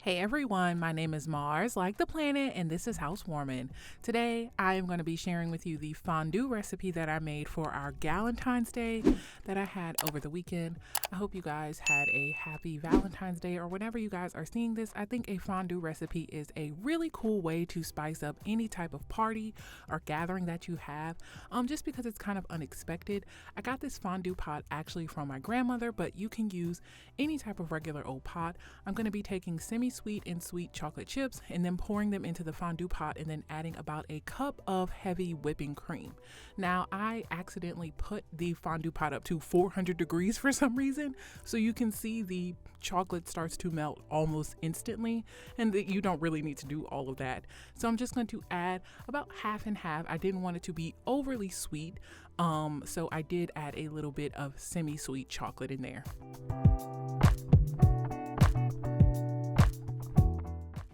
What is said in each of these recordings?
Hey everyone, my name is Mars, like the planet, and this is Housewarmin. Today, I am going to be sharing with you the fondue recipe that I made for our Galentine's Day that I had over the weekend. I hope you guys had a happy Valentine's Day, or whenever you guys are seeing this. I think a fondue recipe is a really cool way to spice up any type of party or gathering that you have, just because it's kind of unexpected. I got this fondue pot actually from my grandmother, but you can use any type of regular old pot. I'm going to be taking semi-sweet and sweet chocolate chips and then pouring them into the fondue pot and then adding about a cup of heavy whipping cream. Now, I accidentally put the fondue pot up to 400 degrees for some reason, so you can see the chocolate starts to melt almost instantly, and that you don't really need to do all of that. So I'm just going to add about half and half. I didn't want it to be overly sweet, so I did add a little bit of semi-sweet chocolate in there.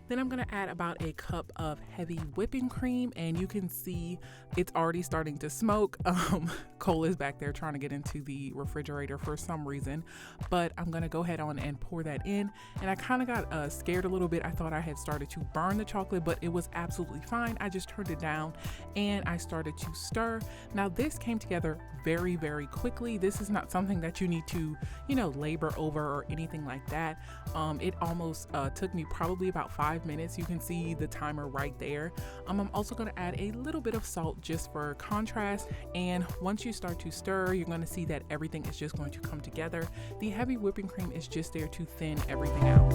Then I'm going to add about a cup of heavy whipping cream, and you can see it's already starting to smoke. Cole is back there trying to get into the refrigerator for some reason, but I'm going to go ahead on and pour that in. And I kind of got scared a little bit. I thought I had started to burn the chocolate, but it was absolutely fine. I just turned it down and I started to stir. Now this came together very, very quickly. This is not something that you need to, labor over or anything like that. It almost took me probably about 5 minutes. You can see the timer right there. I'm also going to add a little bit of salt just for contrast. And once you start to stir, you're going to see that everything is just going to come together. The heavy whipping cream is just there to thin everything out.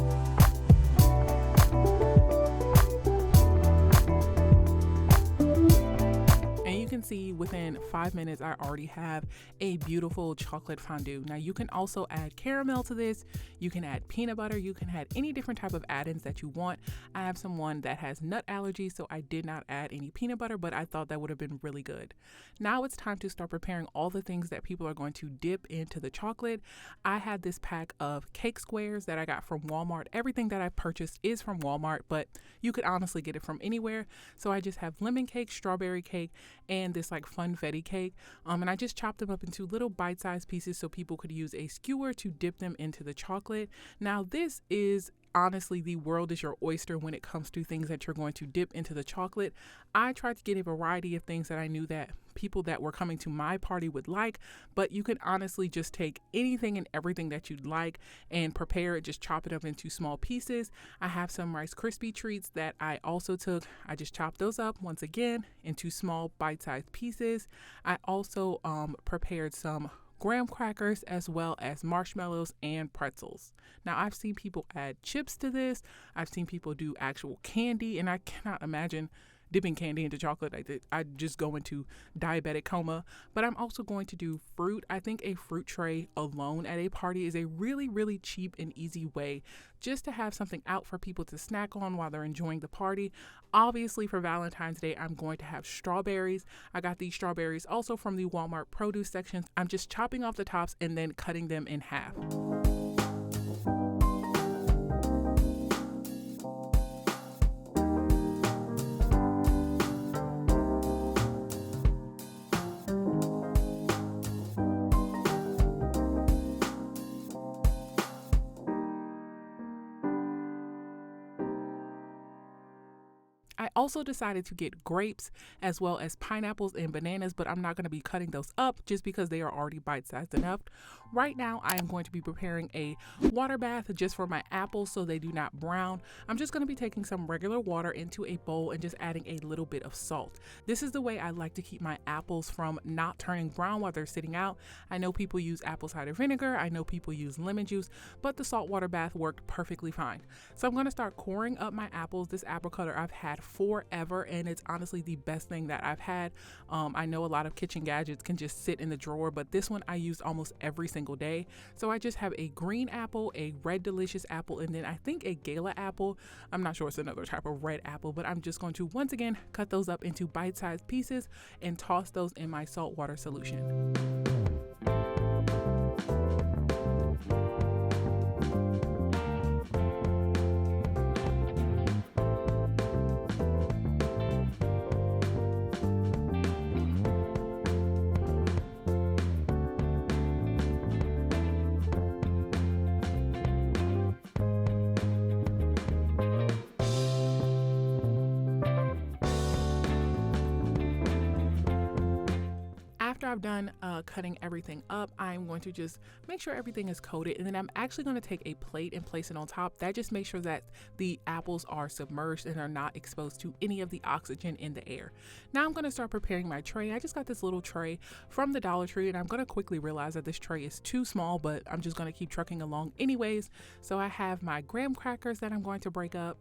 You can see within 5 minutes I already have a beautiful chocolate fondue. Now you can also add caramel to this, you can add peanut butter, you can add any different type of add-ins that you want. I have someone that has nut allergies, so I did not add any peanut butter, but I thought that would have been really good. Now it's time to start preparing all the things that people are going to dip into the chocolate. I had this pack of cake squares that I got from Walmart. Everything that I purchased is from Walmart, but you could honestly get it from anywhere. So I just have lemon cake, strawberry cake, and this like funfetti cake, and I just chopped them up into little bite-sized pieces so people could use a skewer to dip them into the chocolate. Now this is honestly, the world is your oyster when it comes to things that you're going to dip into the chocolate. I tried to get a variety of things that I knew that people that were coming to my party would like, but you can honestly just take anything and everything that you'd like and prepare it, just chop it up into small pieces. I have some Rice Krispie treats that I also took. I just chopped those up once again into small bite-sized pieces. I also prepared some graham crackers as well as marshmallows and pretzels. Now I've seen people add chips to this. I've seen people do actual candy, and I cannot imagine dipping candy into chocolate. I'd just go into diabetic coma. But I'm also going to do fruit. I think a fruit tray alone at a party is a really, really cheap and easy way just to have something out for people to snack on while they're enjoying the party. Obviously for Valentine's Day, I'm going to have strawberries. I got these strawberries also from the Walmart produce section. I'm just chopping off the tops and then cutting them in half. I also decided to get grapes as well as pineapples and bananas, but I'm not going to be cutting those up just because they are already bite-sized enough. Right now, I am going to be preparing a water bath just for my apples so they do not brown. I'm just going to be taking some regular water into a bowl and just adding a little bit of salt. This is the way I like to keep my apples from not turning brown while they're sitting out. I know people use apple cider vinegar. I know people use lemon juice, but the salt water bath worked perfectly fine. So I'm going to start coring up my apples. This apple cutter I've had forever, and it's honestly the best thing that I've had. I know a lot of kitchen gadgets can just sit in the drawer, but this one I use almost every single day. So I just have a green apple, a red delicious apple, and then I think a gala apple. I'm not sure it's another type of red apple, but I'm just going to once again cut those up into bite-sized pieces and toss those in my saltwater solution. I've done cutting everything up, I'm going to just make sure everything is coated, and then I'm actually going to take a plate and place it on top. That just makes sure that the apples are submerged and are not exposed to any of the oxygen in the air. Now I'm going to start preparing my tray. I just got this little tray from the Dollar Tree, and I'm going to quickly realize that this tray is too small, but I'm just going to keep trucking along anyways. So I have my graham crackers that I'm going to break up.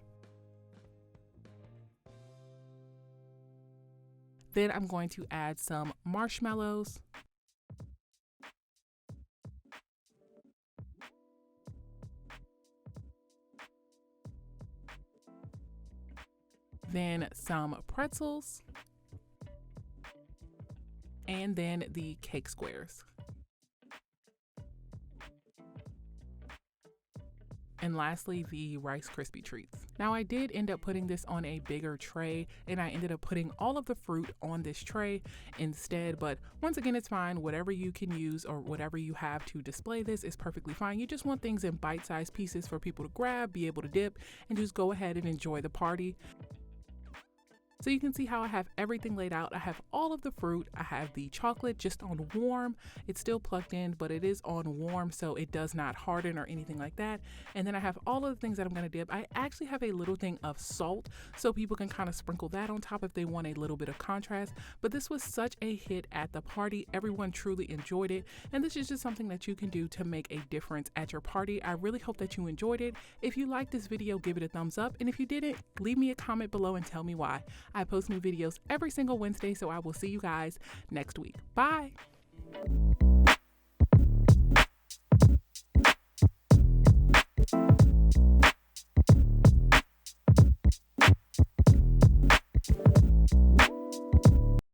Then I'm going to add some marshmallows. Then some pretzels. And then the cake squares. And lastly, the Rice Krispie treats. Now I did end up putting this on a bigger tray, and I ended up putting all of the fruit on this tray instead, but once again, it's fine. Whatever you can use or whatever you have to display this is perfectly fine. You just want things in bite-sized pieces for people to grab, be able to dip, and just go ahead and enjoy the party. So you can see how I have everything laid out. I have all of the fruit. I have the chocolate just on warm. It's still plugged in, but it is on warm, so it does not harden or anything like that. And then I have all of the things that I'm gonna dip. I actually have a little thing of salt, so people can kind of sprinkle that on top if they want a little bit of contrast. But this was such a hit at the party. Everyone truly enjoyed it. And this is just something that you can do to make a difference at your party. I really hope that you enjoyed it. If you liked this video, give it a thumbs up. And if you didn't, leave me a comment below and tell me why. I post new videos every single Wednesday, so I will see you guys next week. Bye.